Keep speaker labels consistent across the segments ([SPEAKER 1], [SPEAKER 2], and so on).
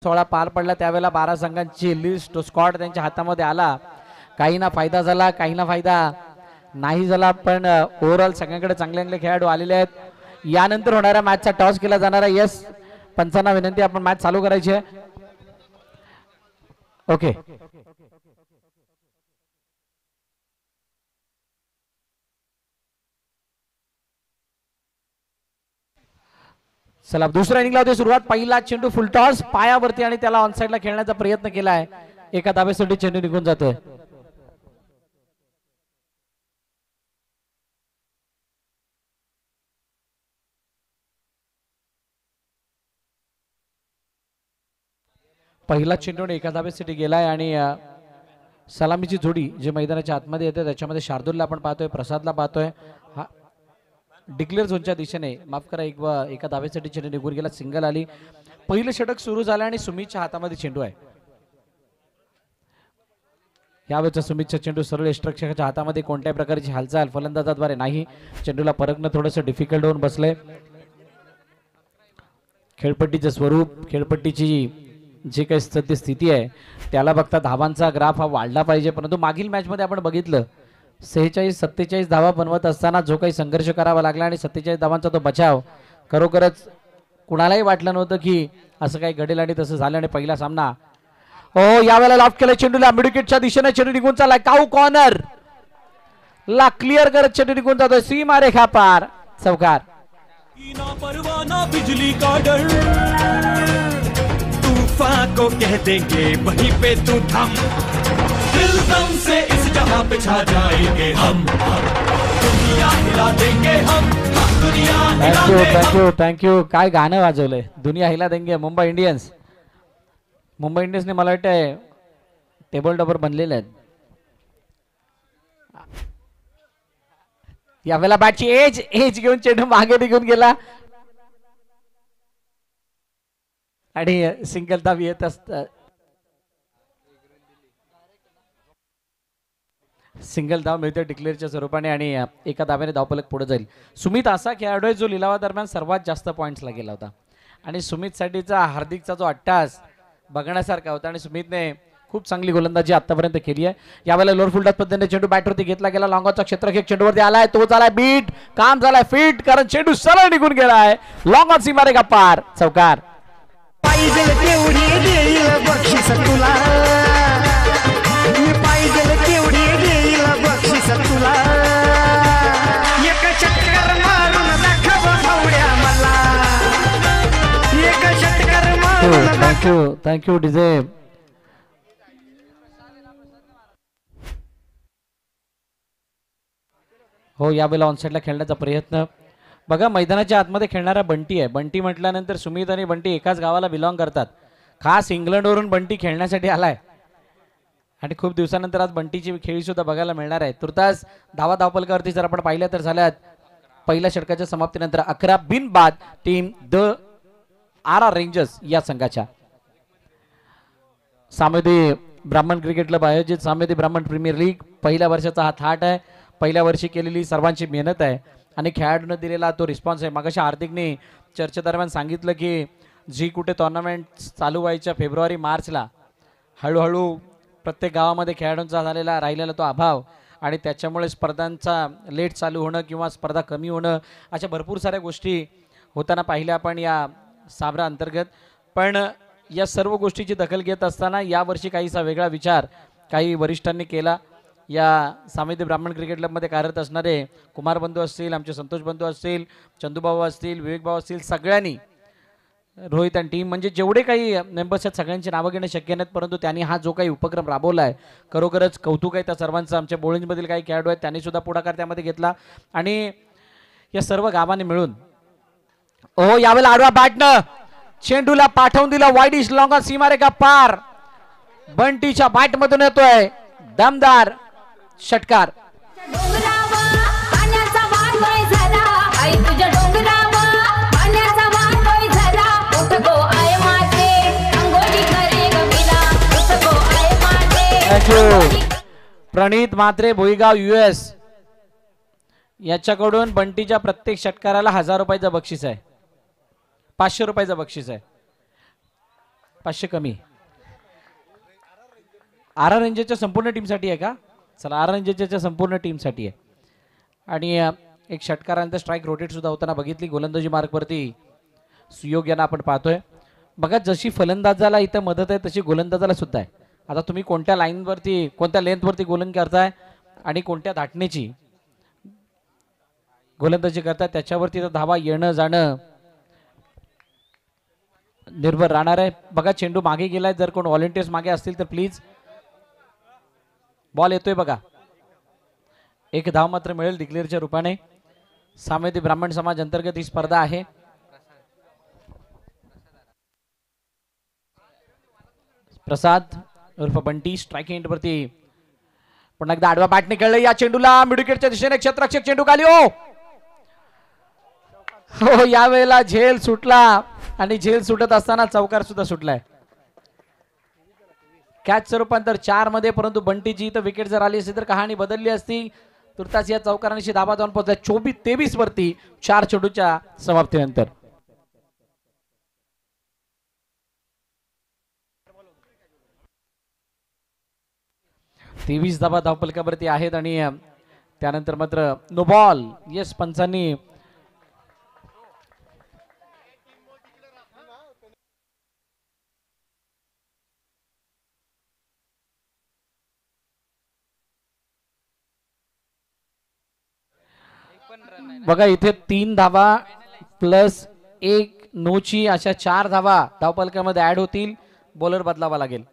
[SPEAKER 1] 16 पार पडला त्यावेळेला 12 संघांची लिस्ट स्क्वॉड त्यांच्या हातामध्ये आला. काही ना फायदा झाला, काही ना फायदा नाही झाला, पण ओव्हरऑल सगळ्यांकडे चांगले चांगले खेळाडू आलेले आहेत. यानंतर होणाऱ्या मॅचचा टॉस केला जाणार आहे. यस पंचांना विनंती, आपण मॅच चालू करायची आहे. ओके चला, दुसऱ्या इनिंगला होती सुरुवात. पहिला चेंडू फुल टॉस पायावरती आणि त्याला ऑनसाइडला खेळण्याचा प्रयत्न केलाय. एका धाब्यासाठी चेंडू निघून जातोय. पहिला चेंडू एका धाब्यासाठी गेलाय आणि सलामीची जोडी जे मैदानाच्या आतमध्ये येते त्याच्यामध्ये शार्दूलला आपण पाहतोय, प्रसादला पाहतोय. हा डिक्लेअर झोनच्या दिशेने, माफ करा, एका धाब्यासाठी चेंडू निघून गेला, सिंगल आली. पहिलं षटक सुरू झालं आणि सुमितच्या हातामध्ये चेंडू आहे. यावेळेचा सुमितचा चेंडू सरळ यष्टरक्षकाच्या हातामध्ये, कोणत्याही प्रकारची हालचाल फलंदाजाद्वारे नाही. चेंडूला परखणं थोडंसं डिफिकल्ट होऊन बसलंय. खेळपट्टीचं स्वरूप, खेळपट्टीची जी काही सद्यस्थिती आहे त्याला बघता धावांचा ग्राफ हा वाढला पाहिजे, परंतु मागील मॅचमध्ये आपण बघितलं 46-47 धावा बनवत असताना जो काही संघर्ष करावा लागला आणि 47 धावांचा तो बचाव, खरोखरच कुणालाही वाटलं नव्हतं की असं काही घडेल आणि तसं झालं. आणि पहिला सामना हो यावेळेला लॉफ्ट केला चेंडूला, मिडविकेटच्या दिशेने चेंडू निघून चाललाय. काऊ कॉर्नर ला क्लिअर करत चेंडू निघून जातोय सीमा रेखा पार, चौकार.
[SPEAKER 2] परवाना बिजली का डर, तूफान को कह देंगे वहीं पे तू थम, दिल दम से इस जहां पे छा जाएंगे हम, दुनिया हिला देंगे हम, दुनिया हिला देंगे हम.
[SPEAKER 1] थँक्यू. काय गाणं वाजवलंय, दुनिया हिला देंगे. मुंबई इंडियन्स, मुंबई इंडियन्सने मला वाटतंय टेबल टॉपर बनलेले आहेत. यावेळेला बॅटची एज घेऊन चेंडू मागे निघून गेला आणि सिंगल धाव येत असत. सिंगल धाव मिळते डिक्लेअरच्या स्वरूपाने आणि एका धाव्याने धावफलक पुढे जाईल. सुमित असा खेळाडू आहे जो लिलावादरम्यान सर्वात जास्त पॉईंट्सला गेला होता आणि सुमितसाठीचा हार्दिकचा जो अट्टास बघण्यासारखा होता आणि सुमितने खूप चांगली गोलंदाजी आतापर्यंत केली आहे. यावेळेला लोअर फुलटात पद्धतीने चेंडू बॅटवरती घेतला गेला, लॉंगॉचा क्षेत्ररक्षक चेंडूवरती आलाय, तो झालाय बीट, काम झालाय फिट, कारण चेंडू सरळ निघून गेलाय. लॉंग ऑन सीमा रेखा पार, चौकार.
[SPEAKER 3] पाहिजे तेवढी देईल बक्षीस तुला, पाहिजे तेवढी देईल बक्षीस तुला, एक चक्कर मारून दाखव भावड्या मला, एक चक्कर मारून.
[SPEAKER 1] Thank you DJ. हो यावेळेला ऑनसाइडला खेळण्याचा प्रयत्न. बघा मैदानाच्या आतमध्ये खेळणारा बंटी आहे. बंटी म्हटल्यानंतर सुमित आणि बंटी एकाच गावाला बिलॉंग करतात. खास इंग्लंडवरून बंटी खेळण्यासाठी आलाय आणि खूप दिवसानंतर आज बंटीची खेळी सुद्धा बघायला मिळणार आहे. तुर्तास धावपलकावरती जर आपण पाहिलं तर झाल्यात पहिल्या षटकाच्या समाप्तीनंतर 11 बिनबाद टीम द RR रेंजर्स या संघाच्या. सामेदी ब्राह्मण क्रिकेट क्लब आयोजित सामेदी ब्राह्मण प्रीमियर लीग पहिल्या वर्षाचा हा थाट आहे. पहिल्या वर्षी केलेली सर्वांची मेहनत आहे आणि खेळाडूने दिलेला तो रिस्पॉन्स आहे. मगाशी हार्दिकने चर्चेदरम्यान सांगितलं की जी कुठे टुर्नामेंट चालू व्हायच्या फेब्रुवारी-मार्चला हळूहळू प्रत्येक गावामध्ये खेळाडूंचा राहिलेला तो अभाव आणि त्याच्यामुळे स्पर्धांचा लेट चालू होणं किंवा स्पर्धा कमी होणं अशा भरपूर साऱ्या गोष्टी होताना पाहिल्या आपण या साबरा अंतर्गत. पण या सर्व गोष्टीची दखल घेत असताना यावर्षी काहीसा वेगळा विचार काही वरिष्ठांनी केला. या सामेदी ब्राह्मण क्रिकेट क्लबमध्ये कार्यरत असणारे कुमार बंधू असतील, आमचे संतोष बंधू असतील, चंदूभाऊ असतील, विवेक भाऊ असतील, सगळ्यांनी, रोहित आणि टीम म्हणजे जेवढे काही मेंबर्स आहेत सगळ्यांची नावं घेणं शक्य नाहीत, परंतु त्यांनी हा जो काही उपक्रम राबवला आहे खरोखरच कौतुक आहे त्या सर्वांचं. आमच्या बोळिंजमधील काही खेळाडू आहेत त्यांनी सुद्धा पुढाकार त्यामध्ये घेतला आणि या सर्व गावांनी मिळून यावेळेला आडवा बॅटनं चेंडूला पाठवून दिला वाईडिश, लॉंग ऑन सीमारेखा पार. बंटीच्या बॅटमधून येतोय दमदार षटकार. प्रणित म्हात्रे, भोईगाव, US याच्याकडून बंटीच्या प्रत्येक षटकाराला 1000 रुपयाचं बक्षीस आहे, 500 रुपयाचं बक्षीस आहे. 500 कमी. आर आर रेंजरच्या संपूर्ण टीमसाठी आहे का? चला, आर आर रेंजरच्या संपूर्ण टीमसाठी आहे. आणि एक षटकारानंतर स्ट्राईक रोटेट सुद्धा होताना बघितली. गोलंदाजी मार्कवरती सुयोग यांना आपण पाहतोय. बघा, जशी फलंदाजाला इथं मदत आहे तशी गोलंदाजाला सुद्धा आहे. आता तुम्ही कोणत्या लाईनवरती, कोणत्या लेंथवरती गोलंदाजी करताय आणि कोणत्या धाटणीची गोलंदाजी करताय त्याच्यावरती तर धावा येणं जाणं निर्भर राहणार आहे. बघा, चेंडू मागे गेलाय. जर कोण व्हॉलेंटियर्स मागे असतील तर प्लीज. बॉल येतोय बघा. एक धाव मात्र मिळेल डिक्लेअरच्या रूपाने. सामेती ब्राह्मण समाज अंतर्गत ही स्पर्धा आहे. प्रसाद उर्फ बंटी स्ट्राइक एंड वरती पुन्हा एकदा आडवा बॅट निकळलं. या चेंडूला मिडविकेटच्या दिशेने क्षेत्ररक्षक चेंडू खाली. हो, यावेळेला झेल सुटला आणि झेल सुटत असताना चौकार सुद्धा सुटलाय. कॅचचं रूपांतर 4 मध्ये, परंतु बंटीची इथं विकेट जर आली असती तर कहाणी बदलली असती. तुर्तास या चौकारांशी धाबा जाऊन पोहोचला 24-23 वरती 4 चेंडूच्या समाप्तीनंतर. तेवीस धाबा धावपलकावरती आहेत आणि त्यानंतर मात्र नो बॉल. येस, पंचांनी बघा इथे 3 धावा प्लस 1 नोची अशा 4 धावा धावपलकामध्ये ऍड होतील. बॉलर बदलावा लागेल.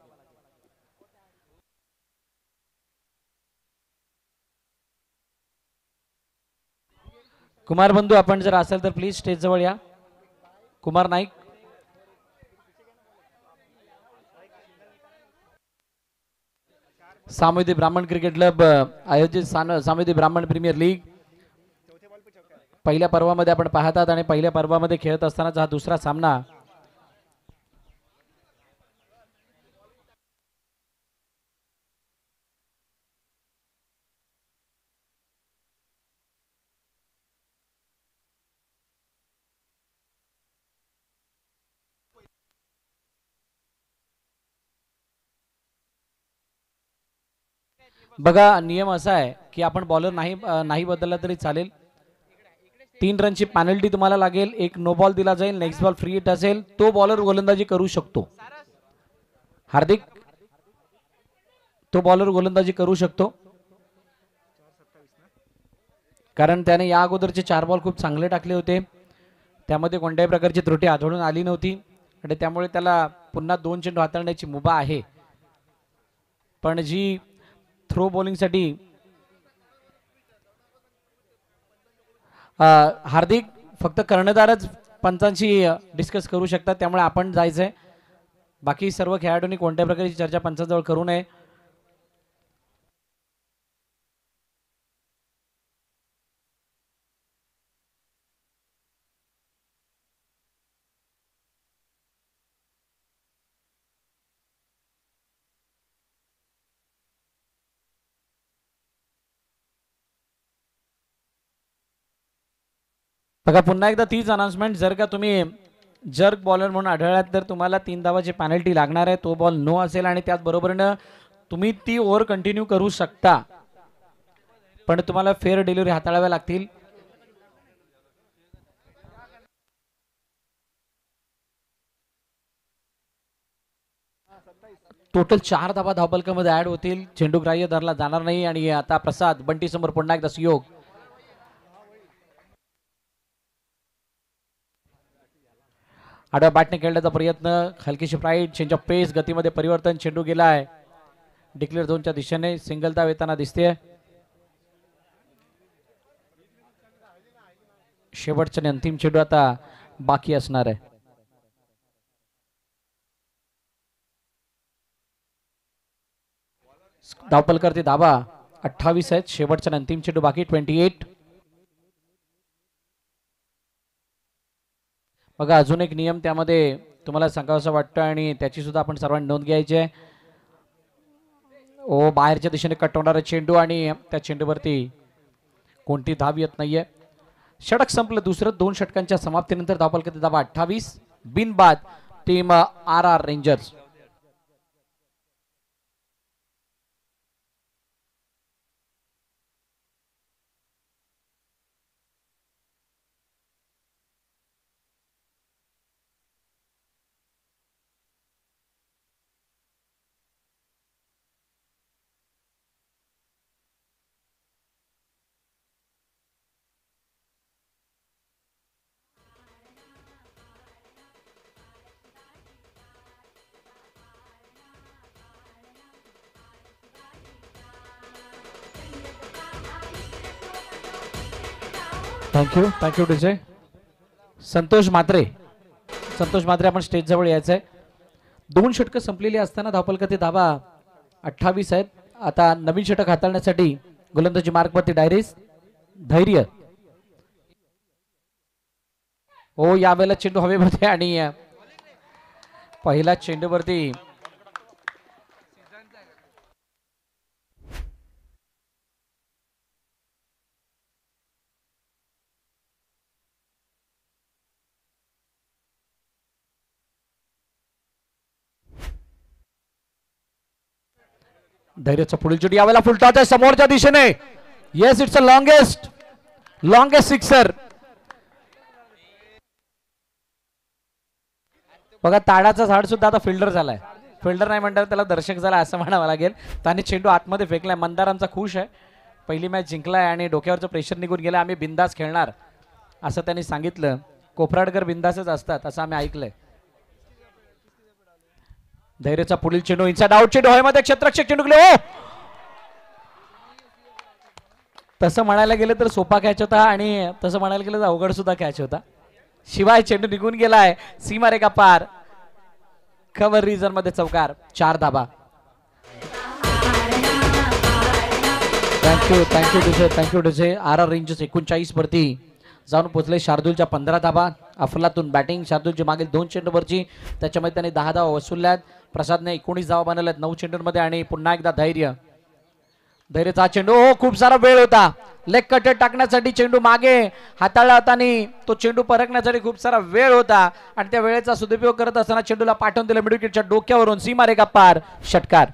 [SPEAKER 1] कुमार बंधू, आपण जर असेल तर प्लीज स्टेज जवळ या. कुमार नाईक. सामवेदी ब्राह्मण क्रिकेट क्लब आयोजित सामवेदी ब्राह्मण प्रीमियर लीग पहिल्या पर्वामध्ये आपण पाहतात आणि पहिल्या पर्वामध्ये खेळत असतानाचा हा दुसरा सामना. बघा, नियम असा आहे की आपण बॉलर नाही बदलला तरी चालेल. 3 रनची पॅनल्टी तुम्हाला लागेल. एक नो बॉल दिला जाईल. नेक्स्ट बॉल फ्री हिट असेल. तो बॉलर गोलंदाजी करू शकतो. हार्दिक, तो बॉलर गोलंदाजी करू शकतो कारण त्याने या अगोदरचे 4 बॉल खूप चांगले टाकले होते. त्यामध्ये कोणत्याही प्रकारची त्रुटी आढळून आली नव्हती आणि त्यामुळे त्याला पुन्हा 2 चेंडू हाताळण्याची मुभा आहे. पण जी थ्रो बॉलिंगसाठी हार्दिक फक्त कर्णधारच पंचांशी डिस्कस करू शकतात. त्यामुळे आपण जायचंय. बाकी सर्व खेळाडूंनी कोणत्या प्रकारची चर्चा पंचांजवळ करू नये. बघा, पुन्हा एकदा तीच अनाउन्समेंट. जर का तुम्ही जर्क बॉलर म्हणून आढळलात तर तुम्हाला 3 धावाची पॅनल्टी लागणार आहे. तो बॉल नो असेल आणि त्याचबरोबरीनं तुम्ही ती ओव्हर कंटिन्यू करू शकता, पण तुम्हाला फेअर डिलिव्हरी हाताळाव्या लागतील. टोटल 4 धावा धावपलकामध्ये ऍड होतील. चेंडू ग्राह्य धरला जाणार नाही. आणि आता प्रसाद बंटी समोर पुन्हा एकदा सुयोग. आडव्या बॅटने खेळण्याचा प्रयत्न. हलकीशी फ्लाईट. चेंज ऑफ पेस. गतीमध्ये परिवर्तन. चेंडू गेलाय डिक्लेअर झोनच्या दिशेने. सिंगल धाव येताना दिसते. शेवटचा आणि अंतिम चेंडू आता बाकी असणार आहे. धावपलकर धाबा 28 आहेत. शेवटचा आणि अंतिम चेंडू बाकी 28. बघा, अजून एक नियम त्यामध्ये तुम्हाला सांगावंसं वाटतं आणि त्याची सुद्धा आपण सर्वांनी नोंद घ्यायची आहे. ओ, बाहेरच्या दिशेने कट होणारा चेंडू आणि त्या चेंडूवरती कोणती धाव येत नाहीये. षटक संपलं. दुसरं 2 षटकांच्या समाप्तीनंतर धावपलकर धाबा 28. बिनबाद team R R Rangers. Thank you Vijay. Santosh Mhatre आपण स्टेज जवळ यायचं आहे. 2 षटकं संपलेली असताना धावफलकाचे धावा 28 आहेत. आता नवीन षटक हाताळण्यासाठी गोलंदाजी मार्गवरती धैर्य. हो यावेळेला चेंडू हवेमध्ये आणि पहिला चेंडूवरती धैर्याचा पुढील चेंडू यावेळेला फुलटॉच आहे समोरच्या दिशेने. Yes it's a longest sixer. बघा ताडाचा झाड सुद्धा आता फिल्डर झालाय. फिल्डर नाही म्हणतात त्याला दर्शक झाला असं म्हणावं लागेल. त्याने चेंडू आतमध्ये फेकलाय. मंदार आमचा खुश आहे. पहिली मॅच जिंकलाय आणि डोक्यावरचं प्रेशर निघून गेलं. आम्ही बिंदास खेळणार असं त्यांनी सांगितलं. कोफराडकर बिंदासच असतात असं आम्ही ऐकलंय. धैर्याचा पुढील चेंडू इनसाइड आउट चेंडू हवेमध्ये क्षेत्ररक्षक चेंडू गेले. हो तसं म्हणायला गेलं तर सोपा कॅच होता आणि तसं म्हणायला गेलं तर अवघड सुद्धा कॅच होता. शिवाय चेंडू निघून गेलाय सीमारेखा पार. कव्हर रिजन मध्ये चौकार. 4 धाबा. थँक्यू डुसे. आर आर रेंजर्स 39 वरती जाऊन पोहोचले. शार्दूलच्या 15 धाबा. अफलातून बॅटिंग. शार्दूलची मागील 2 चेंडूवरची त्याच्यामध्ये त्यांनी 10 धावा वसूलल्यात. प्रसादने 19 धावा बनवल्यात 9 चेंडूंमध्ये आणि पुन्हा एकदा धैर्याचा चेंडू. हो खूप सारा वेळ होता. लेग कटर टाकण्यासाठी चेंडू मागे हाताळला होता आणि तो चेंडू परखण्यासाठी खूप सारा वेळ होता आणि त्या वेळेचा सदुपयोग करत असताना चेंडूला पाठवून दिलं मिडविकेटच्या डोक्यावरून. सीमारेखा पार. षटकार.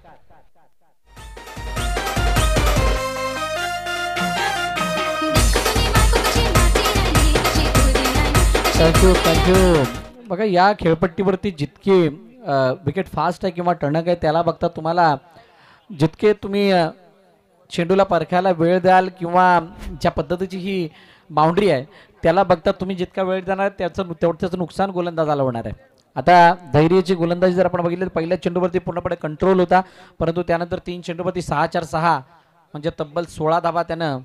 [SPEAKER 1] थँक्यू. बघा या खेळपट्टीवरती जितके विकेट फास्ट आहे किंवा टणक आहे त्याला बघता तुम्हाला जितके तुम्ही चेंडूला परखायला वेळ द्याल किंवा ज्या पद्धतीची ही बाउंड्री आहे त्याला बघता तुम्ही जितका वेळ देणार त्याचं नुकसान गोलंदाजाला होणार आहे. आता धैर्याची गोलंदाजी जर आपण बघितली तर पहिल्या चेंडूवरती पूर्णपणे कंट्रोल होता परंतु त्यानंतर 3 चेंडूवरती 6-4-6 म्हणजे तब्बल 16 धावा त्यानं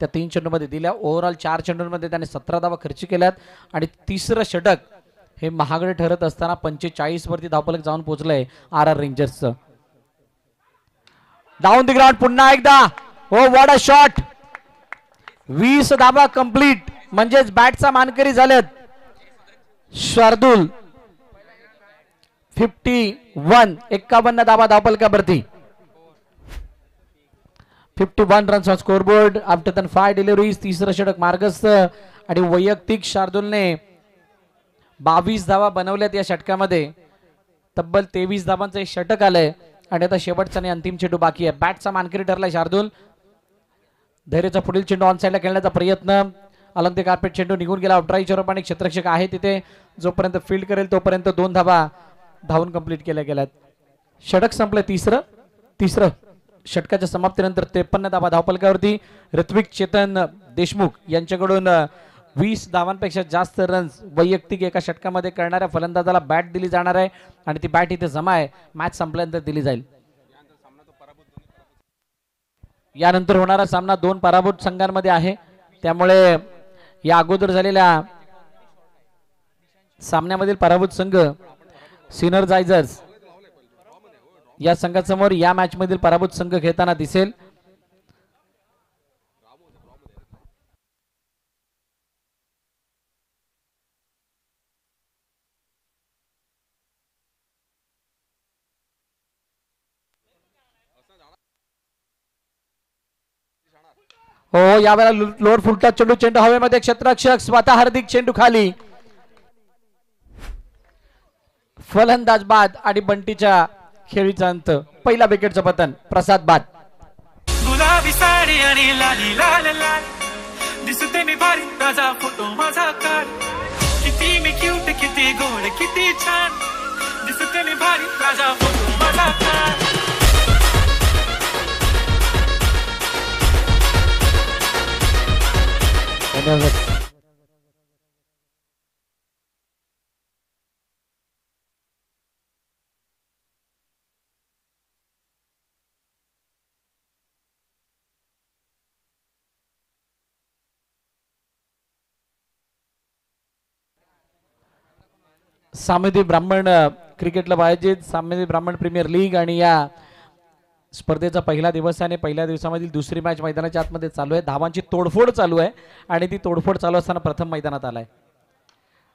[SPEAKER 1] त्या 3 चेंडूमध्ये दिल्या. ओव्हरऑल 4 चेंडूंमध्ये त्याने 17 धावा खर्च केल्यात आणि तिसरं षटक हे महागडे ठरत असताना 45 वरती धावफलक जाऊन पोहोचलंय आर आर रेंजर्सचं. डाऊन द ग्राउंड पुन्हा एकदा. हो व्हॉट अ शॉट. 20 धावा कंप्लीट म्हणजेच बॅटचा मानकरी झालेत शार्दूल. 51 धावा धावफलकावरती. 51 runs on scoreboard after 5 deliveries. तिसरं षटक मार्गस्थ आणि वैयक्तिक शार्दूलने 22 धावा बनवल्यात या षटकामध्ये. तब्बल 23 धावांचं एक षटक आलंय आणि आता शेवटचा आणि अंतिम चेंडू बाकी आहे. बॅटचा मानकरी ठरलाय शार्दूल. धैर्याचा पुढील चेंडू ऑन साइडला खेळण्याचा प्रयत्न. अलंग ते कार्पेट चेंडू निघून गेला. आउटराईट आणि क्षेत्ररक्षक आहे तिथे. जोपर्यंत फील्ड करेल तोपर्यंत 2 धावा धावून कंप्लीट केल्या गेल्यात. षटक संपलं. तिसरं षटकाच्या समाप्तीनंतर 53 धावा धावफलकावरती. ऋत्विक चेतन देशमुख यांच्याकडून 20 धावांपेक्षा जास्त रन्स वैयक्तिक एका षटकामध्ये करणाऱ्या फलंदाजाला बॅट दिली जाणार आहे आणि ती बॅट इथे जमा आहे. मॅच संपल्यानंतर दिली जाईल. यानंतर होणारा सामना 2 पराभूत संघांमध्ये आहे त्यामुळे या अगोदर झालेल्या सामन्यामधील पराभूत संघ सिनर्जायझर्स या संघासमोर या मॅच मधील पराभूत संघ खेळताना दिसेल. हो यावेळेला लोअर फुलटा चेंडू हवेमध्ये. क्षेत्ररक्षक स्वतः हार्दिक चेंडू खाली. फलंदाज बाद आणि बंटीच्या खेळीचा अंत. पहिला विकेटचं पतन प्रसाद बाद.
[SPEAKER 2] गुलाबी साडी आणि लाली लाल लाल दिसते मी भारी ताजा फोटो माझा काढ किती मी क्यूट किती गोड किती छान दिसते मी भारी ताजा फोटो माझा काढ.
[SPEAKER 1] धन्यवाद. सामेदी ब्राह्मण क्रिकेटला आयोजित सामेदी ब्राह्मण प्रीमियर लीग आणि या स्पर्धेचा पहिला दिवस आहे आणि पहिल्या दिवसामधील दुसरी मॅच मैदानाच्या आतमध्ये चालू आहे. धावांची तोडफोड चालू आहे आणि ती तोडफोड चालू असताना प्रथम मैदानात आलाय.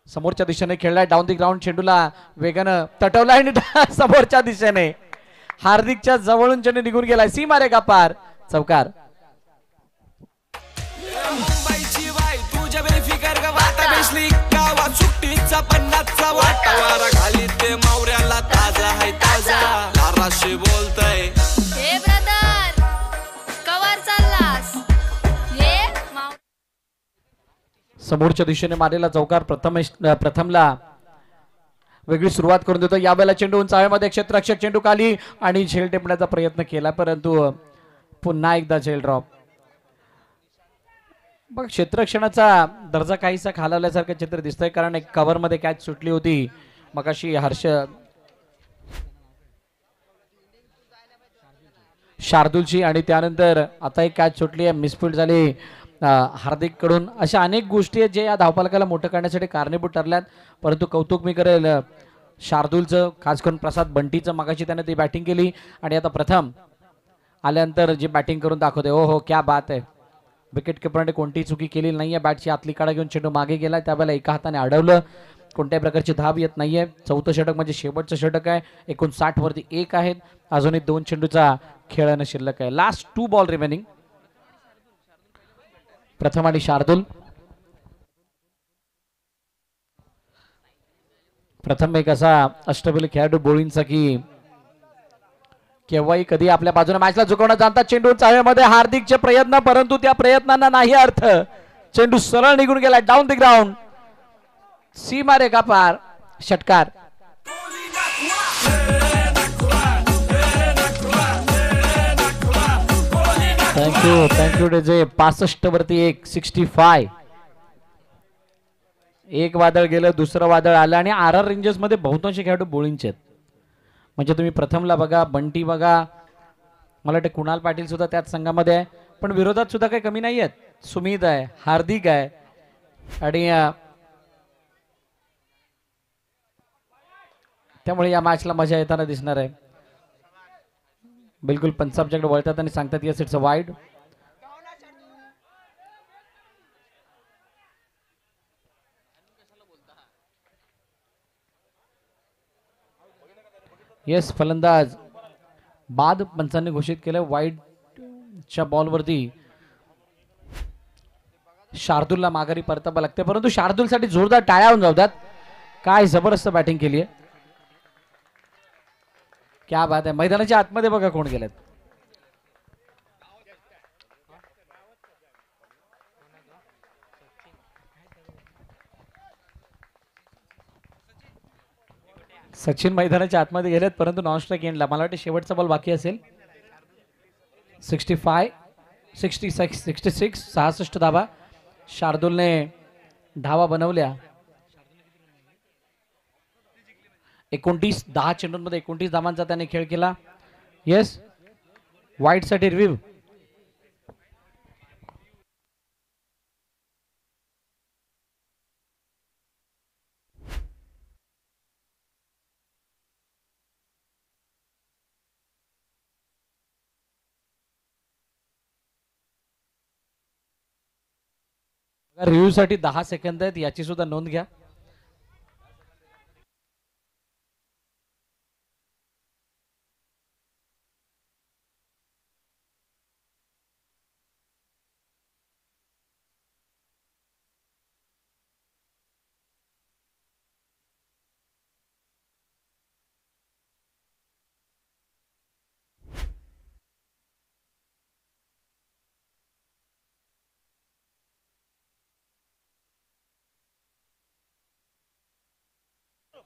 [SPEAKER 1] समोरच्या दिशेने खेळलाय डाऊन दी ग्राउंड चेंडूला वेगानं तटवला आणि समोरच्या दिशेने हार्दिकच्या जवळून चेंडू निघून गेलाय. सीमा रेखा पार चौकार.
[SPEAKER 4] मुंबईची बाई तुझ्या बेफिकर गावात बेसली गावात सुट्टीचा पन्नासचा वाटावारा खाली ते मावऱ्याला ताजा आहे ताजा धाराशी बोलतय.
[SPEAKER 5] हे ब्रदर कवर चाललास हे
[SPEAKER 1] समोरच्या दिशेने मारलेला चौकार प्रथमला वेगळी सुरुवात करून देतो. यावेळेला चेंडू उंचाव्यामध्ये क्षेत्ररक्षक चेंडू खाली आणि झेल टेपण्याचा प्रयत्न केला परंतु पुन्हा एकदा झेल ड्रॉप. बघ क्षेत्ररक्षणाचा दर्जा काहीसा खालावल्यासारखं चित्र दिसतंय कारण एक कव्हर मध्ये कॅच सुटली होती मगाशी शार्दूलची आणि त्यानंतर आता एक कॅच सुटली आहे मिसफिल्ड झाली हार्दिक कडून. अशा अनेक गोष्टी आहेत जे या धावफलकाला मोठं करण्यासाठी कारणीभूत ठरल्यात परंतु कौतुक मी करेल शार्दूलचं खास करून प्रसाद बंटीचं. मगाशी त्याने ती बॅटिंग केली आणि आता प्रथम आल्यानंतर जी बॅटिंग करून दाखवते. ओ हो क्या बात आहे. विकेट किपरने कोणतीही चुकी केलेली नाहीये. बॅटची आतली काढा घेऊन चेंडू मागे गेला त्यावेळेला एका हाताने अडवलं. कोणत्याही प्रकारची धाव येत नाहीये. चौथं षटक म्हणजे शेवटचं षटक आहे. 59 वरती 1 आहेत. अजूनही 2 चेंडूचा खेळणं शिल्लक आहे. Last 2 ball remaining. प्रथम आणि शार्दूल. प्रथम एक असा अष्टबली खेळाडू बोळींचा की केव्हाही कधी आपल्या बाजूने मॅचला झुकवण्यात जाणतात. चेंडू चाव्यामध्ये हार्दिकचे प्रयत्न परंतु त्या प्रयत्नांना नाही अर्थ. चेंडू सरळ निघून गेला डाऊन द ग्राउंड. सीमा रेखा पार षटकार. थँक्यू डेजे. 65 वरती 1 65. एक वादळ गेलं दुसरं वादळ आलं आणि आर आर रेंजर्स मध्ये बहुतांश खेळाडू बोळींचे आहेत. म्हणजे तुम्ही प्रथमला बघा बंटी बघा मला वाटतं कुणाल पाटील सुद्धा त्याच संघामध्ये आहे पण विरोधात सुद्धा काही कमी नाही आहेत. सुमित आहे हार्दिक आहे आणि त्यामुळे या मॅचला मजा येताना दिसणार आहे. बिलकुल पंचाबच्याकडे वळतात आणि सांगतात yes it's a wide. Yes फलंदाज बाद पंचांनी घोषित केलं. वाईडच्या बॉलवरती शार्दूलला माघारी परतावं लागते परंतु शार्दूलसाठी जोरदार टाळ्या होऊन जाऊ द्यात. काय जबरदस्त बॅटिंग केली आहे. क्या बात आहे. मैदानाच्या आतमध्ये बघा कोण गेलेत. सचिन मैदानाच्या आतमध्ये गेलेत परंतु नॉन स्ट्राईक एंडला मला वाटतं शेवटचा बॉल बाकी असेल. 65 66 66 धावा शार्दूलने धावा बनवल्या. 10 चेंडूंमध्ये 29 धावांचा त्याने खेळ केला. येस वाईट साठी रिव्ह्यू. रिव्ह्यू साठी 10 सेकंद आहेत याची सुद्धा नोंद घ्या.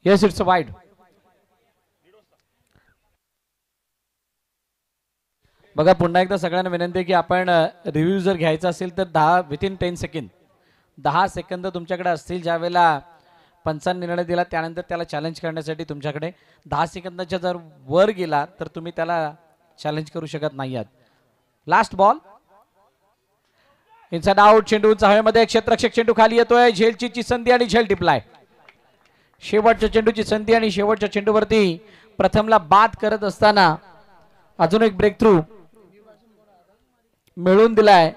[SPEAKER 1] Yes it's wide. बघा पुन्हा एकदा सगळ्यांना विनंती आहे की आपण रिव्ह्यू जर घ्यायचा असेल तर 10 सेकंद 10 सेकंद तुमच्याकडे असतील. ज्या वेळेला पंचांनी निर्णय दिला त्यानंतर त्याला चॅलेंज करण्यासाठी तुमच्याकडे 10 सेकंदाच्या जर वर गेला तर तुम्ही त्याला चॅलेंज करू शकत नाही आहात. Last ball inside out. चेंडूचा हवेमध्ये क्षेत्ररक्षक चेंडू खाली येतोय. झेलची संधी आणि झेल टिपलाय. शेवटच्या चेंडूची संधी आणि शेवटच्या चेंडूवरती प्रथमला बाद करत असताना अजून एक ब्रेक थ्रू मिळून दिलाय.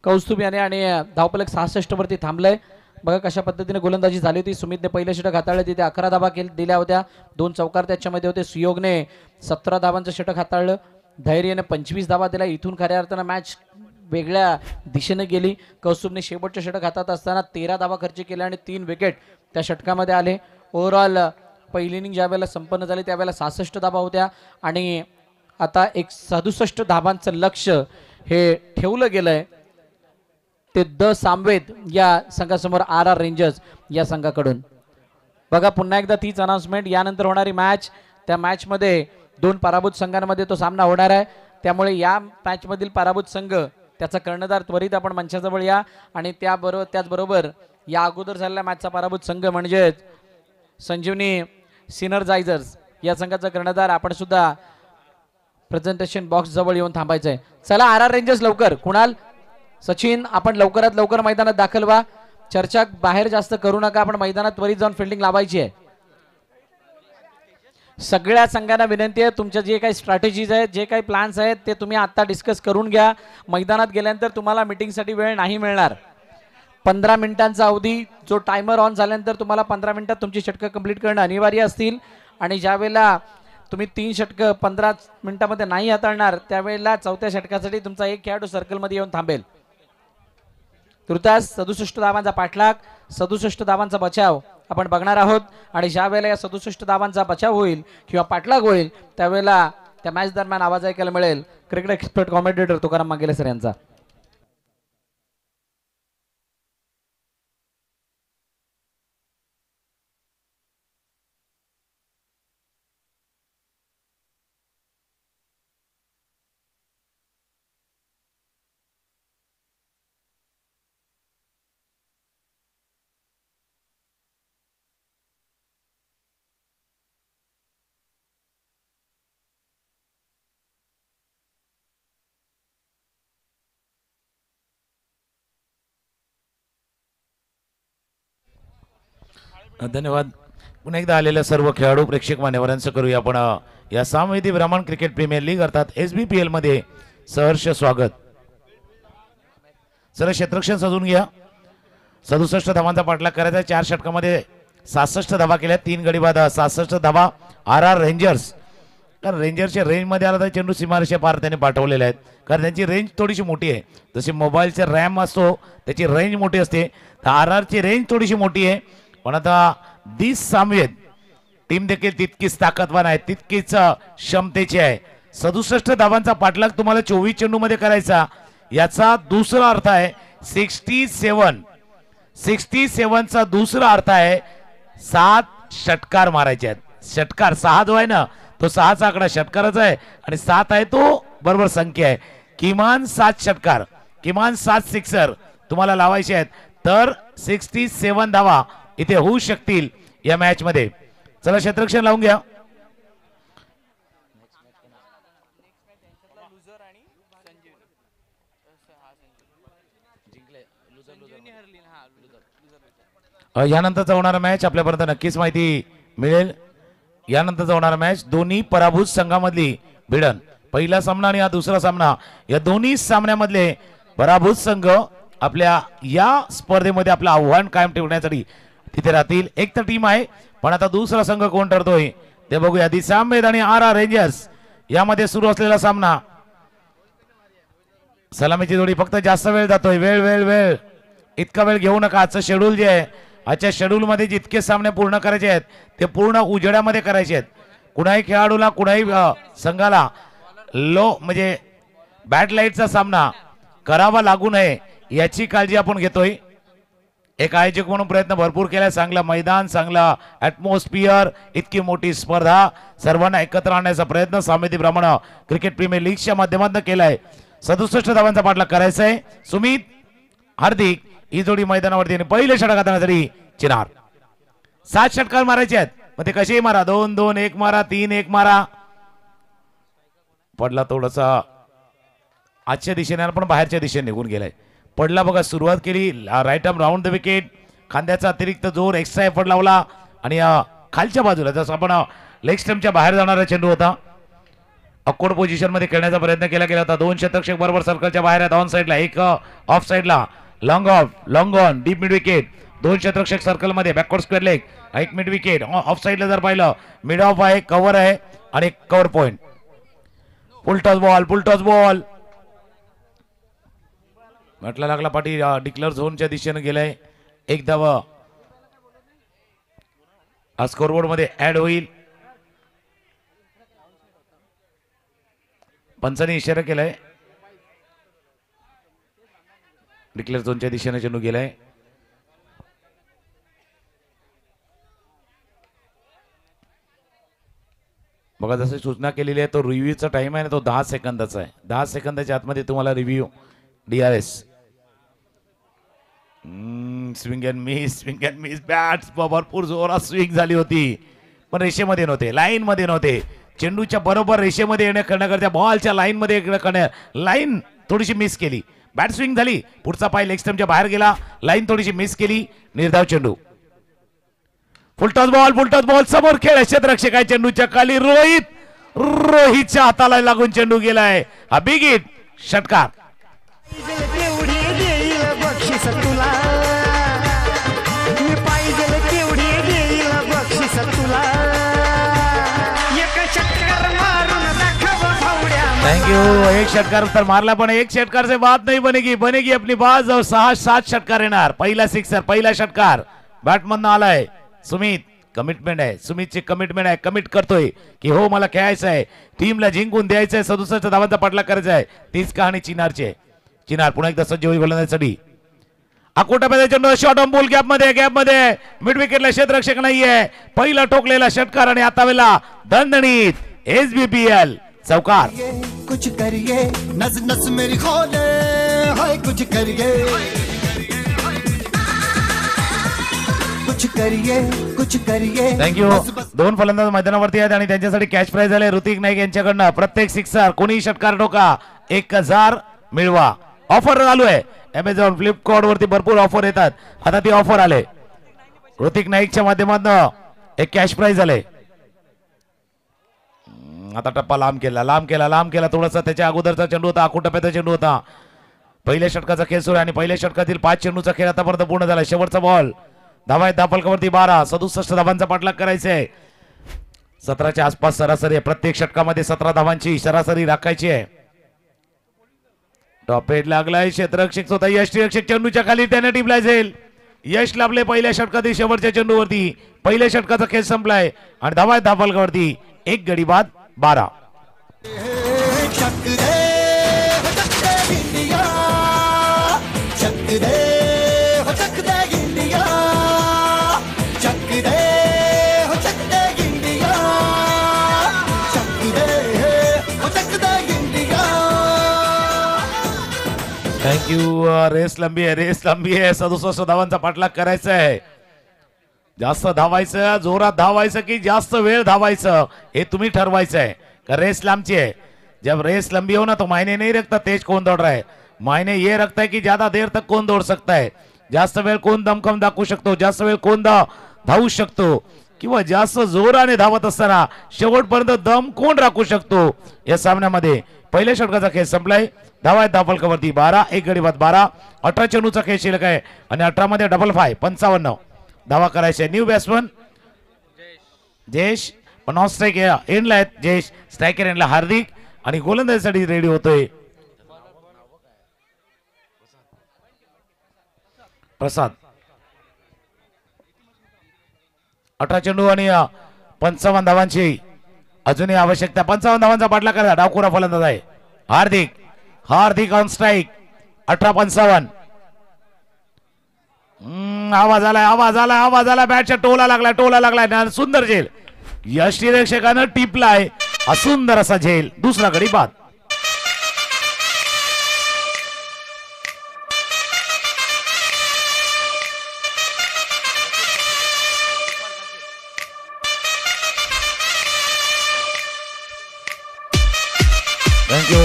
[SPEAKER 1] कौस्तुभ याने आणि धावफलक 66 वरती थांबलंय. बघा कशा पद्धतीने गोलंदाजी झाली होती. सुमितने पहिल्या षटक हाताळले तिथे 11 धाबा दिल्या होत्या. 2 चौकार त्याच्यामध्ये होते. सुयोगने 17 धावांचं षटक हाताळलं. धैर्यने 25 धावा दिला. इथून खऱ्या अर्थानं मॅच वेगळ्या दिशेने गेली. कौस्तुभने शेवटचे षटक हातात असताना 13 धावा खर्च केल्या आणि 3 विकेट त्या षटकामध्ये आले. ओव्हरऑल पहिली इनिंग ज्या वेळेला संपन्न झाली त्यावेळेला 66 धावा होत्या आणि आता एक 67 धाबांचं लक्ष हे ठेवलं गेलंय ते द सामवेद या संघासमोर RR रेंजर्स या संघाकडून. बघा पुन्हा एकदा तीच अनाउन्समेंट. यानंतर होणारी मॅच त्या मॅचमध्ये 2 पराभूत संघांमध्ये तो सामना होणार आहे. त्यामुळे या मॅचमधील पराभूत संघ त्याचा कर्णधार त्वरित आपण मंचाजवळ या आणि त्याचबरोबर या अगोदर झालेल्या मॅचचा पराभूत संघ म्हणजेच संजीवनी सिनर्जायझर्स या संघाचा कर्णधार आपण सुद्धा प्रेझेंटेशन बॉक्स जवळ येऊन थांबायचंय. चला RR रेंजर्स लवकर. कुणाल सचिन आपण लवकरात लवकर मैदानात दाखल व्हा. चर्चा बाहेर जास्त करू नका. आपण मैदानात त्वरित जाऊन फिल्डिंग लावायची आहे. सगळ्या संघांना विनंती आहे तुमच्या जे काही स्ट्रॅटेजीज आहेत जे काही प्लॅन्स आहेत ते तुम्ही आता डिस्कस करून घ्या. मैदानात गेल्यानंतर तुम्हाला मीटिंगसाठी वेळ नाही मिळणार. 15 मिनिटांचा अवधी जो टायमर ऑन झाल्यानंतर तुम्हाला 15 मिनिटात तुमची षटकं कंप्लीट करणं अनिवार्य असतील आणि ज्या वेळेला तुम्ही 3 षटकं 15 मिनिटांमध्ये नाही हाताळणार त्यावेळेला चौथ्या षटकासाठी तुमचा एक खेळाडू सर्कलमध्ये येऊन थांबेल. तुर्तास 67 धावांचा पाठलाग 67 धावांचा बचाव आपण बघणार आहोत आणि ज्या वेळेला या 67 धावांचा बचाव होईल किंवा पाठलाग होईल त्यावेळेला त्या मॅच दरम्यान आवाज ऐकायला मिळेल क्रिकेट एक्सपर्ट कॉमेंटेटर तुकाराम मांगेले सर यांचा.
[SPEAKER 6] धन्यवाद. पुन्हा एकदा आलेल्या सर्व खेळाडू प्रेक्षक मान्यवरांचं करूया आपण या सामवेदी ब्राह्मण क्रिकेट प्रीमियर लीग अर्थात SBPL मध्ये सहर्ष स्वागत. सर क्षेत्ररक्षण सजून घ्या. 67 धावांचा पाठलाग करायचा. 4 षटकामध्ये 66 धावा केल्या. 3 गडी बाद 66 धावा RR रेंजर्स. कारण रेंजरच्या रेंजमध्ये आला तर चेंडू सीमारेषे पार त्यांनी पाठवलेले आहेत कारण त्यांची रेंज थोडीशी मोठी आहे. जशी मोबाईलचे रॅम असतो त्याची रेंज मोठी असते तर RRची रेंज थोडीशी मोठी आहे. पण आता दिस सामवेद टीम देखील तितकीच ताकदवान आहे तितकीच क्षमतेची आहे. 67 धावांचा पाठलाग तुम्हाला 24 चेंडूमध्ये करायचा याचा दुसरा अर्थ आहे 67चा दुसरा अर्थ आहे 7 षटकार मारायचे आहेत. षटकार 6 जो आहे ना तो 6चा आकडा षटकाराचा आहे आणि 7 आहे तो बरोबर संख्या आहे. किमान 7 षटकार किमान 7 सिक्सर तुम्हाला लावायचे आहेत तर 67 धावा इथे होऊ शकतील या मॅच मध्ये. चला क्षेत्ररक्षण लावून घ्या. यानंतरचा होणारा मॅच आपल्यापर्यंत नक्कीच माहिती मिळेल. यानंतरचा होणारा मॅच दोन्ही पराभूत संघामधली भिडण. पहिला सामना आणि हा दुसरा सामना या दोन्ही सामन्यामधले पराभूत संघ आपल्या या स्पर्धेमध्ये आपलं आव्हान कायम ठेवण्यासाठी तिथे राहतील. एक तर टीम आहे पण आता दुसरा संघ कोण ठरतोय ते बघूया. दी सामवेद आणि RR रेंजर्स यामध्ये सुरू असलेला सामना. सलामीची जोडी फक्त जास्त वेळ जातोय. वेळ वेळ वेळ इतका वेळ घेऊ नका. आजचं शेड्यूल जे आहे आजच्या शेड्यूल मध्ये जितके सामने पूर्ण करायचे आहेत ते पूर्ण उजेड्यामध्ये करायचे आहेत. कुणाही खेळाडूला कुणाही संघाला लो म्हणजे बॅड लाईटचा सामना करावा लागू नये याची काळजी आपण घेतोय. एक आयोजक म्हणून प्रयत्न भरपूर केला. चांगला मैदान, चांगला ऍटमॉस्फिअर, इतकी मोठी स्पर्धा सर्वांना एकत्र आणण्याचा प्रयत्न सामेती ब्राह्मण क्रिकेट प्रीमियर लीगच्या माध्यमातून केलाय. 67 धावांचा पाठलाग करायचा आहे. सुमित, हार्दिक ही जोडी मैदानावरती आणि पहिले षटक हाताळण्यासाठी चिनार. 7 षटकार मारायचे आहेत. मग ते कसेही मारा, 2-2, 1 मारा, 3-1 मारा. पडला थोडासा आजच्या दिशेने पण बाहेरच्या दिशेने निघून गेलाय. पडला बघा, सुरुवात केली right arm round the wicket, खांद्याचा अतिरिक्त जोर, एक्स्ट्रा एफर्ट लावला आणि खालच्या बाजूला जसं आपण लेग स्टंपच्या बाहेर जाणारा चेंडू होता. अकोड पोझिशन मध्ये खेळण्याचा प्रयत्न केला गेला होता. 2 शतकक्षक बरोबर सर्कलच्या बाहेर आहेत. ऑन साईडला एक, ऑफ साईडला long off, long on, deep mid wicket. 2 शतकक्षक सर्कल मध्ये बॅकवर्ड स्क्वेअर लेग, एक मिड विकेट. ऑफ साईडला जर पाहिलं मिड ऑफ आहे, कव्हर आहे आणि cover point. Full toss ball, full toss ball म्हटला लागला. पाठी डिक्लेअर झोनच्या दिशेने गेलाय. एक धावा स्कोरबोर्ड मध्ये ऍड होईल. पंचाने इशारा केलाय. डिक्लेअर झोनच्या दिशेने चेंडू गेलाय. बघा जसं सूचना केलेली आहे तो रिव्ह्यूचा टाइम आहे ना, तो 10 सेकंदाचा आहे. 10 सेकंदाच्या आतमध्ये तुम्हाला review DRS. Swing and miss bats भरपूर जोरात स्विंग झाली होती पण रेषेमध्ये नव्हते, लाईन मध्ये नव्हते. चेंडूच्या बरोबर रेषेमध्ये येण्या करण्याकरता बॉलच्या लाईन मध्ये लाईन थोडीशी मिस केली. बॅट स्विंग झाली, पुढचा पाय लेग स्टंपच्या बाहेर गेला, लाईन थोडीशी मिस केली. निर्धाव चेंडू. फुलटॉस बॉल समोर खेळ. क्षेत्ररक्षक आहे चेंडूच्या खाली. रोहितच्या हाताला लागून चेंडू गेलाय. हा बिग हिट, षटकार.
[SPEAKER 3] केवढी देईल बक्षीस तुला, मी पाहिजे केवढी देईल बक्षीस तुला. एक चक्कर मारून दाखव भावड्या.
[SPEAKER 6] थँक्यू. एक षटकार तर मारला पण एक षटकार से बात नहीं बनेगी अपनी बात. जवळ 6-7 षटकार येणार. पहिला सिक्सर, पहिला षटकार बॅटमधनं आलाय. सुमित कमिटमेंट आहे, सुमितची कमिटमेंट आहे. कमिट करतोय की हो मला खेळायचं आहे, टीमला जिंकून द्यायचं आहे, 67 धावांचा पाठलाग करायचा आहे. तीच कहाणी चिनारची आहे. चिनार पुन्हा एकदा सज्ज होईल गोलंदाजीसाठी. अकोटा चेंडू शॉर्ट ऑन बॉल गॅप मध्ये मिड विकेटला क्षेत्ररक्षक नाहीये. पहिला टोकलेला षटकार आणि आता वेळेला दणदणीत SBPL चौकार.
[SPEAKER 7] कुछ करिए नस नस मेरी खोले, हाय कुछ करिए, कुछ करिए.
[SPEAKER 6] थँक्यू. 2 फलंदाज मैदानावरती आहेत आणि त्यांच्यासाठी कॅच प्राइज झाले ऋतिक नाईक यांच्याकडनं. प्रत्येक सिक्सर कोणी षटकार टोका 1000 मिळवा. ऑफर चालू आहे अमेझॉन फ्लिपकार्ट वरती, भरपूर ऑफर येतात. आता ती ऑफर आले ऋतिक नाईकच्या माध्यमातून. एक कॅश प्राइज झाले. आता टप्पा लांब केला थोडासा. त्याच्या अगोदरचा चेंडू होता, टप्प्याचा चेंडू होता. पहिल्या षटकाचा खेळ सुरू आहे आणि पहिल्या षटकातील 5 चेंडूचा खेळ आतापर्यंत पूर्ण झाला. शेवटचा बॉल. धावा आहेत धापलकावरती 12. 67 धावांचा पाठलाग करायचा आहे. 17च्या आसपास सरासरी आहे. प्रत्येक षटकामध्ये 17 धावांची सरासरी राखायची आहे. टॉप एट लागलाय. क्षेत्ररक्षक स्वतः यष्टीरक्षक चेंडूच्या खाली त्याने टिपलाय जाईल. यश लाभले पहिल्या षटकातील शेवटच्या चेंडूवरती. पहिल्या षटकाचा खेळ संपलाय आणि धावा आहेत धापलकावरती. 1 गडी बाद 12. थँक्यू. रेस लंबी आहे 67 धावांचा पाठलाग करायचा आहे. जास्त धावायचं, जोरात धावायचं की जास्त वेळ धावायचं हे तुम्ही ठरवायचं आहे. का रेस लांबची है, जब रेस लंबी हो ना तो मायने नहीं रखता तेज कौन दौड़ रहा है, मायने ये रखता है कि ज्यादा देर तक कौन दौड़ सकता है, जास्त वेळ कोण दमखम दाखवू शकतो, जास्त वेळ कोण धावू शकतो किंवा जास्त जोराने धावत असताना शेवटपर्यंत दम कोण राखू शकतो. या सामन्यामध्ये पहिल्या षटकाचा खेळ संपलाय. धावा आहेत धापलकावरती 12, 1 गडी बाद 12. 18 चेंडूचा खेळ शिल्लक आहे आणि 18 मध्ये डबल 5 55 धावा करायचे. न्यू बॅट्समन जयेश पण ऑन स्ट्राईक एंडला आहेत. जयेश स्ट्रायकर एंडला हार्दिक आणि गोलंदाजीसाठी रेडी होतोय प्रसाद. 18 चेंडू आणि 55 धावांची अजूनही आवश्यकता. 55 धावांचा पाठलाग करा. डावखुरा फलंदाज आहे हार्दिक. हार्दिक ऑन स्ट्राईक. 18-55 आवाज आला बॅटच्या टोला लागलाय सुंदर झेल यष्टीरक्षकानं टिपलाय सुंदर असा झेल दुसरा गडी बाद. थँक्यू.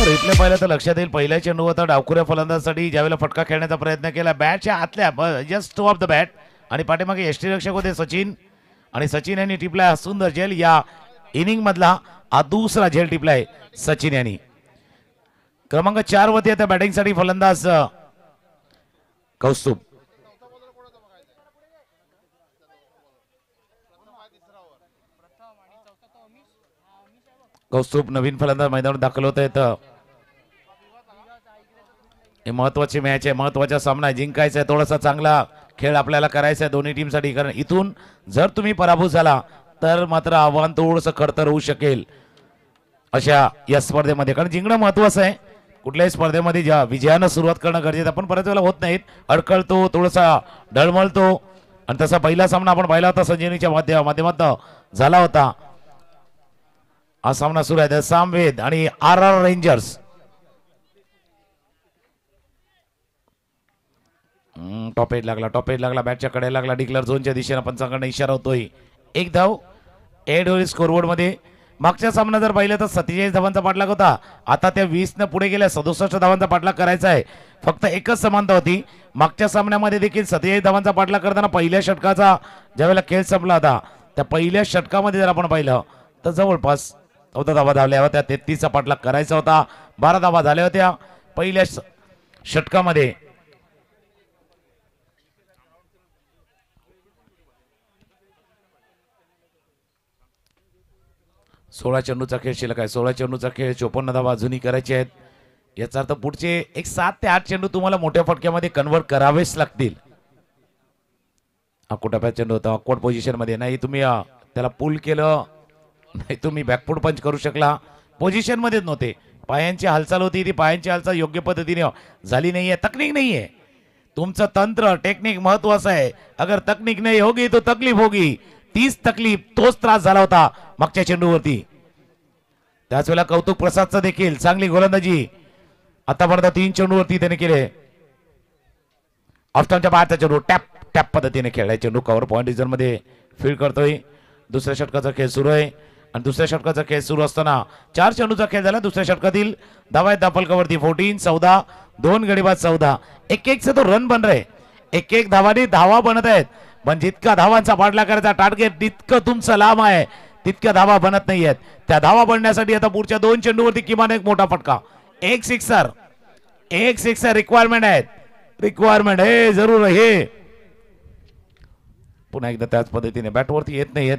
[SPEAKER 6] रिप्ले पाहिलं तर लक्षात येईल पहिल्या चेंडू होता डावखुऱ्या फलंदाजासाठी ज्यावेळेला फटका खेळण्याचा प्रयत्न केला बॅटच्या आतल्या जस्ट ऑफ द बॅट आणि पाठीमागे यष्टीरक्षक होते सचिन आणि सचिन यांनी टिपलाय सुंदर झेल. या इनिंग मधला हा दुसरा झेल टिपलाय सचिन यांनी. क्रमांक 4 वरती आता बॅटिंग साठी फलंदाज कौस्तुभ. कौस्तुभ नवीन फलंदाज मैदानात दाखल होत आहेत. हे महत्वाची मॅच आहे महत्वाचा सामना आहे जिंकायचा आहे थोडासा चांगला खेळ आपल्याला करायचा आहे दोन्ही टीमसाठी कारण इथून जर तुम्ही पराभूत झाला तर मात्र आव्हान थोडंसं खडतर होऊ शकेल अशा या स्पर्धेमध्ये कारण जिंकणं महत्वाचं आहे. कुठल्याही स्पर्धेमध्ये ज्या विजयानं सुरुवात करणं गरजेचं आपण परत वेळेला होत नाहीत अडकळतो थोडासा ढळमळतो आणि तसा पहिला सामना आपण पाहिला होता संजीवनीच्या माध्यमातून झाला होता. हा सामना सुरू आहे सामवेद आणि RR रेंजर्स. टॉप एज लागला बॅटच्या कडे लागला डिक्लेअर झोनच्या दिशेने पंचांकडे इशारा होतोय. एक धाव एड होईल स्कोरबोर्ड मध्ये. मागच्या सामना जर पाहिलं तर 47 धावांचा पाठलाग होता आता त्या 20 न पुढे गेल्या 67 धावांचा पाठलाग करायचा आहे. फक्त एकच समानता होती मागच्या सामन्यामध्ये देखील 47 धावांचा पाठलाग करताना पहिल्या षटकाचा ज्यावेळेला खेळ संपला होता त्या पहिल्या षटकामध्ये जर आपण पाहिलं तर जवळपास 14 धावा धावल्या होत्या 33चा पाठलाग करायचा होता 12 धावा झाल्या होत्या पहिल्या षटकामध्ये. सोळा चेंडूचा खेळ शिल्लक आहे 16 चेंडूचा खेळ 54 धावा अजूनही करायचे आहेत. याचा अर्थ पुढचे एक 7 ते 8 चेंडू तुम्हाला मोठ्या फटक्यामध्ये कन्वर्ट करावेच लागतील. अकोटाप्या चेंडू होता ऑकवर्ड पोझिशन मध्ये नाही तुम्ही त्याला पुल केलं नाही तुम्ही बॅकफूट पंच करू शकला पोझिशन मध्येच नव्हते पायांची हालचाल होती ती पायांची हालचाल योग्य पद्धतीने झाली नाहीये तकनीक नाहीये. तुमचं तंत्र टेक्निक महत्वाचं आहे अगर तकनीक नाही होगी तो तकलीफ होगी. तीच तकलीफ तोच त्रास झाला होता मागच्या चेंडूवरती. त्याच वेळेला कौतुक प्रसादचं देखील चांगली गोलंदाजी आतापर्यंत 3 चेंडूवरती त्याने केले. ऑफस्टॉनच्या बाहेरचा चेंडू टॅप पद्धतीने खेळलाय चेंडू कव्हर पॉइंट रिझन मध्ये फील्ड करतोय. दुसऱ्या षटकाचा खेळ सुरू आहे आणि दुसऱ्या षटकाचा खेळ सुरू असताना 4 चेंडूचा खेळ झाला. दुसऱ्या षटकातील धावा आहेत दाफलकावरती 14 14 2 गडीबाद 14 1-1 तो रन बन रहे 1-1 धावाने धावा बनत आहेत पण जितका धावांचा पाठलाग करायचा टार्गेट तितकं तुमचं लांब आहे तितक्या धावा बनत नाही आहेत. त्या धावा बनण्यासाठी आता पुढच्या 2 चेंडूवरती किमान एक मोठा फटका एक सिक्सर रिक्वायरमेंट आहे जरूर हे. पुन्हा एकदा त्याच पद्धतीने बॅटवरती येत नाहीयेत.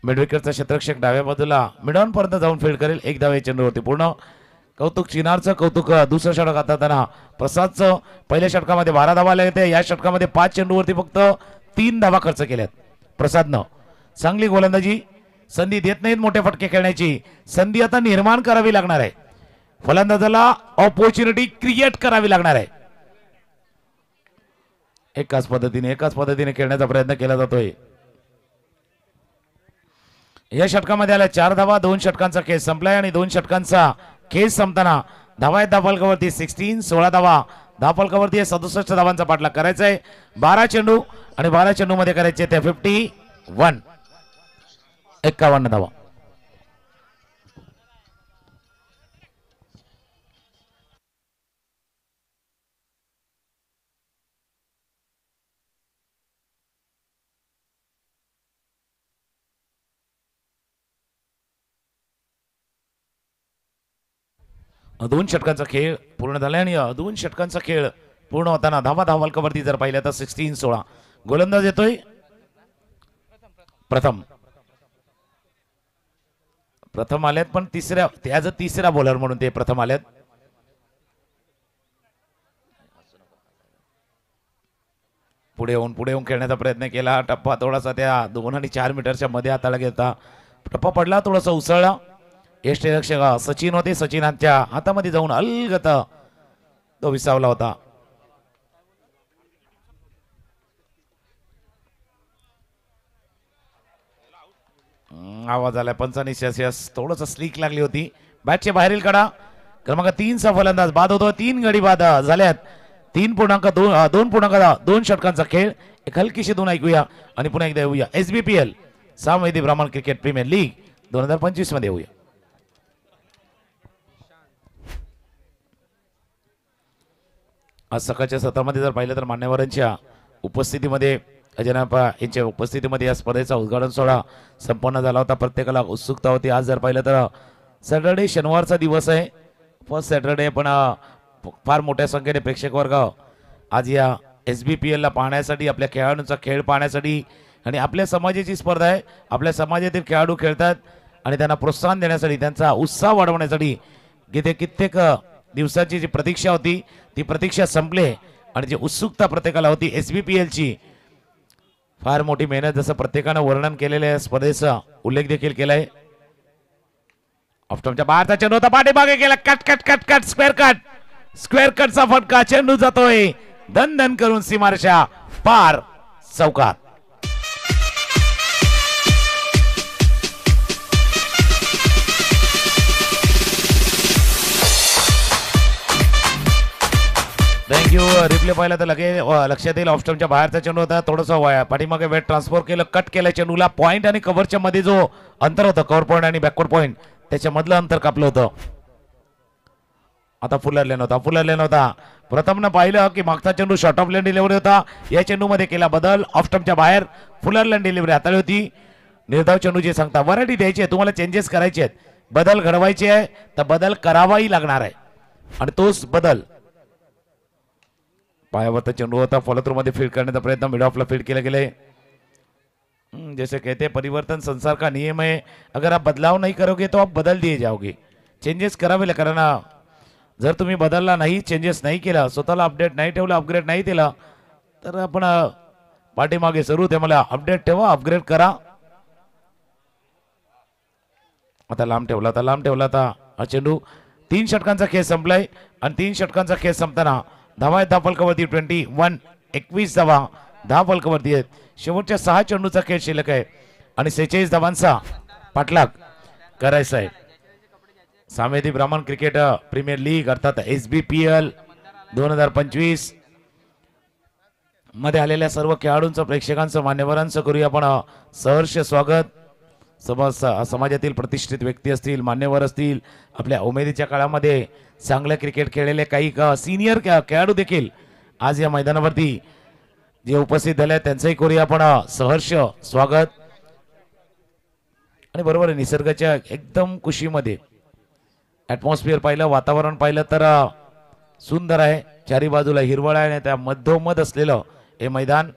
[SPEAKER 6] मिडविकेटचा क्षेत्ररक्षक डाव्या बाजूला मिडऑन पर्यंत जाऊन फील्ड करेल. एक धाव या चेंडूवरती पूर्ण. कौतुक चिनारचं कौतुक दुसरं षटक आता त्यांना प्रसादचं पहिल्या षटकामध्ये 12 धावा आल्या होत्या या षटकामध्ये 5 चेंडूवरती फक्त 3 धावा खर्च केल्यात प्रसादनं. चांगली गोलंदाजी संधी देत नाहीत मोठे फटके खेळण्याची संधी आता निर्माण करावी लागणार आहे फलंदाजाला ऑपॉर्च्युनिटी क्रिएट करावी लागणार आहे. एकाच पद्धतीने खेळण्याचा प्रयत्न केला जातोय. या षटकामध्ये आल्या 4 धावा 2 षटकांचा खेळ संपलाय आणि 2 षटकांचा खेळ संपताना धावा आहेत धाफलकावरती 16 16 धावा धाफलकावरती 67 धावांचा पाठलाग करायचा आहे. 12 चेंडू आणि 12 चेंडू मध्ये करायचे ते 51 धावा. दोन षटकांचा खेळ पूर्ण झाला आणि 2 षटकांचा खेळ पूर्ण होताना धावा धावलकावरती जर पाहिलं तर 16 16 गोलंदाज येतोय प्रथम आल्यात पण तिसरा बॉलर म्हणून ते प्रथम आल्यात. पुढे येऊन खेळण्याचा प्रयत्न केला टप्पा थोडासा त्या 2 आणि 4 मीटरच्या मध्ये हाताला घेता टप्पा पडला थोडासा उसळला. यष्टीरक्षक सचिन होते सचिनांच्या हातामध्ये जाऊन अलगत तो विसावला होता. आवाज आला पंचांनी यस थोडंसं स्लीक लागली होती. बॅटच्या बाहेरील कडा क्रमांक 3 चा फलंदाज बाद होतो. 3 गडी बाद झाल्यात. 2.2 षटकांचा खेळ. एक हलकीशी धून ऐकूया आणि पुन्हा एकदा येऊया SBPL सामवेदी ब्राह्मण क्रिकेट प्रीमियर लीग 2025 मध्ये येऊया. आज सकाळच्या सत्रामध्ये जर पाहिलं तर मान्यवरांच्या उपस्थितीमध्ये अजनापा यांच्या उपस्थितीमध्ये या स्पर्धेचा उद्घाटन सोहळा संपन्न झाला होता. प्रत्येकाला उत्सुकता होती. आज जर पाहिलं तर सॅटर्डे शनिवारचा दिवस आहे. फर्स्ट सॅटर्डे पण फार मोठ्या संख्येने प्रेक्षक वर्ग आज या SBPLला पाहण्यासाठी आपल्या खेळाडूंचा खेळ पाहण्यासाठी आणि आपल्या समाजाची स्पर्धा आहे. आपल्या समाजातील खेळाडू खेळतात आणि त्यांना प्रोत्साहन देण्यासाठी त्यांचा उत्साह वाढवण्यासाठी गेले कित्येक दिवसाची जी प्रतीक्षा होती ती प्रतीक्षा संपले आणि जी उत्सुकता प्रत्येकाला होती SBPLची फार मोठी मेहनत जसं प्रत्येकानं वर्णन केलेल्या स्पर्धेचा उल्लेख देखील केलाय. ऑफ्टॉमच्या बाहेरचा चेंडू होता पाठीमागे गेला. Cut cut cut cut square कटचा फटका. चेंडू जातोय धन धन करून सीमारेषा पार चौकात. थँक्यू. रिप्ले पाहिला तर लक्षात येईल ऑफस्टमच्या बाहेरचा चेंडू होता. थोडंसं पाठीमागे वेट ट्रान्सफर केलं. कट केलं चेंडूला. पॉईंट आणि कव्हरच्या मध्ये जो अंतर होतं कव्हर पॉईंट आणि बॅकवर्ड पॉईंट त्याच्यामधलं अंतर कापलं होतं. आता फुलर लेन होता. प्रथमनं पाहिलं की मागचा चेंडू शॉर्ट ऑफ लेन डिलिव्हरी होता. या चेंडूमध्ये केला बदल. ऑफस्टमच्या बाहेर फुलर लेन डिलिव्हरी हाताळली होती. निर्धाव चेंडू जे सांगता व्हरायटी द्यायची आहे तुम्हाला चेंजेस करायचे आहेत बदल घडवायचे आहे तर बदल करावाही लागणार आहे आणि तोच बदल पायावरचा चेंडू होता. फॉलोथ्रू मध्ये फील्ड करण्याचा प्रयत्न मिड ऑफला फील्ड केला गेले. जैसे कहते हैं परिवर्तन संसार का नियम है. अगर आप बदलाव नहीं करोगे तो आप बदल दिए जाओगे. चेंजेस करावे कारण जर तुम्ही बदलला नाही चेंजेस नाही केला स्वतःला अपडेट नाही ठेवला अपग्रेड नाही केला तर आपण पाठीमागे सरू ते मला अपडेट ठेवा अपग्रेड करा. आता लांब ठेवला हा चेंडू. 3 षटकांचा खेळ संपलाय आणि 3 षटकांचा खेळ संपताना धावा आहेत 10 फलकावरती 21 धावा 10 फलकावरती आहेत. शेवटच्या 6 चेंडूचा खेळ शिल्लक आहे आणि 46 धावांचा पाठलाग करायचा आहे. सामेदी ब्राह्मण क्रिकेट प्रीमियर लीग अर्थात SBPL 2025 मध्ये आलेल्या सर्व खेळाडूंचं प्रेक्षकांचं मान्यवरांचं करूया आपण सहर्ष स्वागत. समाजातील प्रतिष्ठित व्यक्ती असतील मान्यवर असतील आपल्या उमेदीच्या काळामध्ये चांगले क्रिकेट खेळलेले काही सिनियर खेळाडू देखील आज या मैदानावरती जे उपस्थित झाले त्यांचंही करूया आपण सहर्ष स्वागत. आणि बरोबर आहे निसर्गाच्या एकदम खुशीमध्ये ॲटमॉस्फिअर पाहिलं वातावरण पाहिलं तर सुंदर आहे. चारी बाजूला हिरवळ आहे आणि त्या मधोमध असलेलं हे मैदान.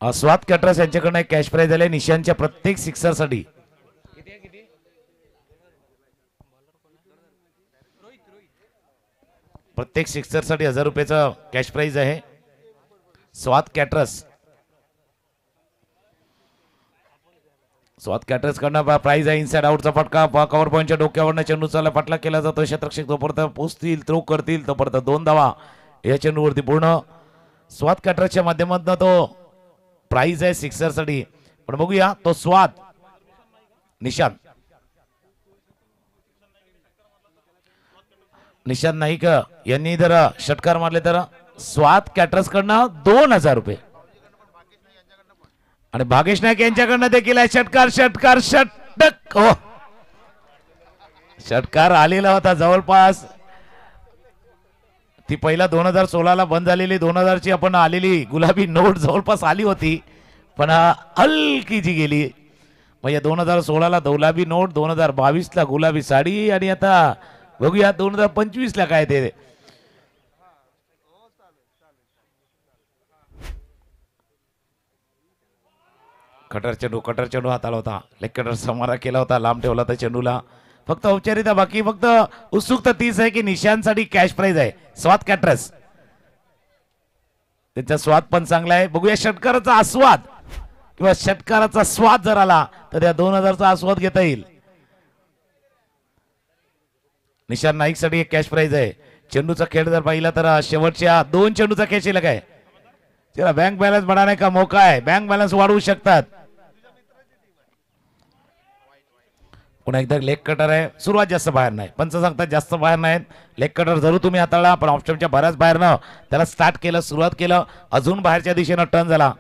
[SPEAKER 6] स्वात कॅटरर्स यांच्याकडनं एक कॅश प्राइज आले निशांच्या प्रत्येक सिक्सरसाठी. प्रत्येक सिक्सरसाठी 1000 रुपयाचा कॅश प्राइज आहे. स्वात कॅटरर्स कडनं प्राइज आहे. इनसाइड आउटचा फटका कव्हर पॉईंटच्या डोक्यावरनं चेंडूचा फटका केला जातो. क्षेत्ररक्षक तोपर्यंत पोहोचतील थ्रो करतील तोपर्यंत 2 धावा या चेंडूवरती पूर्ण. स्वात कॅटरर्सच्या माध्यमातून तो प्राइज आहे सिक्सरसाठी. पण बघूया तो स्वाद निशांत नाईक यांनी जर षटकार मारले तर स्वाद कॅटरर्स कडनं 2000 रुपये आणि भागेश नाईक यांच्याकडनं देखील आहे षटक हो षटकार आलेला होता जवळपास. ती पहिला 2016ला बंद झालेली 2000ची आपण आलेली गुलाबी नोट जवळपास आली होती पण हलकी जी गेली. मग या 2016ला गुलाबी नोट 2022ला गुलाबी साडी आणि आता बघूया 2025ला काय ते. कटर चेंडू हाताला होता. लेग कटर समारा केला होता लांब ठेवला होता चेंडूला. फक्त औपचारिकता बाकी फक्त उत्सुकता तीच आहे की निशांसाठी कॅश प्राइज आहे. स्वाद कॅटरर्स त्यांचा स्वाद पण चांगला आहे. बघूया षटकाराचा आस्वाद किंवा षटकाराचा स्वाद जर आला तर त्या 2000चा आस्वाद घेता येईल. निशांत नाईक साठी एक कॅश प्राइज आहे. चेंडूचा खेळ जर पाहिला तर शेवटच्या 2 चेंडूचा खेळ शिल्लक आहे. चला बँक बॅलन्स बढ़ाने का मौका आहे, बँक बॅलन्स वाढवू शकतात. पुन्हा एकदा लेग कटर आहे, सुरुवात जास्त बाहेर नाही, पंच सांगतात जास्त बाहेर नाहीत. लेग कटर जरूर तुम्ही हाताळला, पण ऑप्शनच्या बऱ्याच बाहेर न त्याला स्टार्ट केलं, सुरुवात केलं, अजून बाहेरच्या दिशेनं टर्न झाला.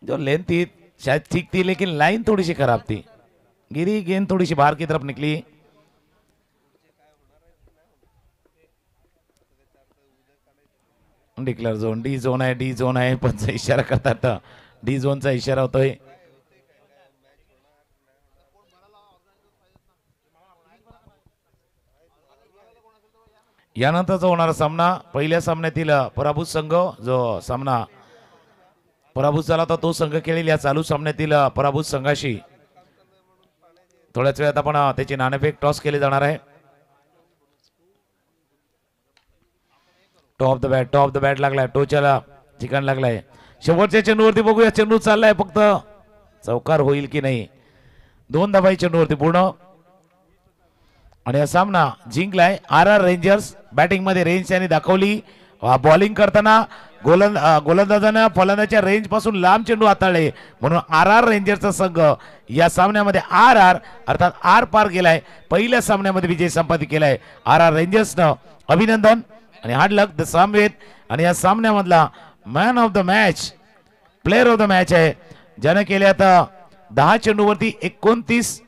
[SPEAKER 6] जो लेंथ थी शायद ठीक थी, लेकिन लाइन थोड़ी सी खराब थी, गिरी गेंद थोड़ी सी बाहर की तरफ निकली. डिक्लेअर झोन, डी झोन आहे, डी झोन आहे, पंच इशारा करतात, डी झोनचा इशारा होतोय. यानंतरचा होणारा सामना पहिल्या सामन्यातील पराभूत संघ जो सामना पराभूत झाला होता तो संघ खेळेल या चालू सामन्यातील पराभूत संघाशी. थोड्याच वेळात आपण त्याची नाणेफेक टॉस केली जाणार आहे. टॉप द बॅट लागलाय, टोच्याला ठिकाण लागलाय. शेवटच्या चेंडूवरती बघूया, चेंडू चाललाय, फक्त चौकार होईल की नाही. 2 धाबाई चेंडूवरती पूर्ण. आणि हा सामना जिंकलाय RR रेंजर्स. बॅटिंग मध्ये रेंज यांनी दाखवली, बॉलिंग करताना गोलंदाजांना फलंदाच्या रेंज पासून लांब चेंडू हाताळले, म्हणून RR रेंजर्सचा संघ या सामन्यामध्ये RR अर्थात आर पार गेलाय. पहिल्या सामन्यामध्ये विजय संपादित केलाय RR रेंजर्सनं. अभिनंदन आणि हार्ड लक द सामवेद. आणि या सामन्यामधला man of the match, player of the match आहे, ज्याने केले आता 10 चेंडूवरती 29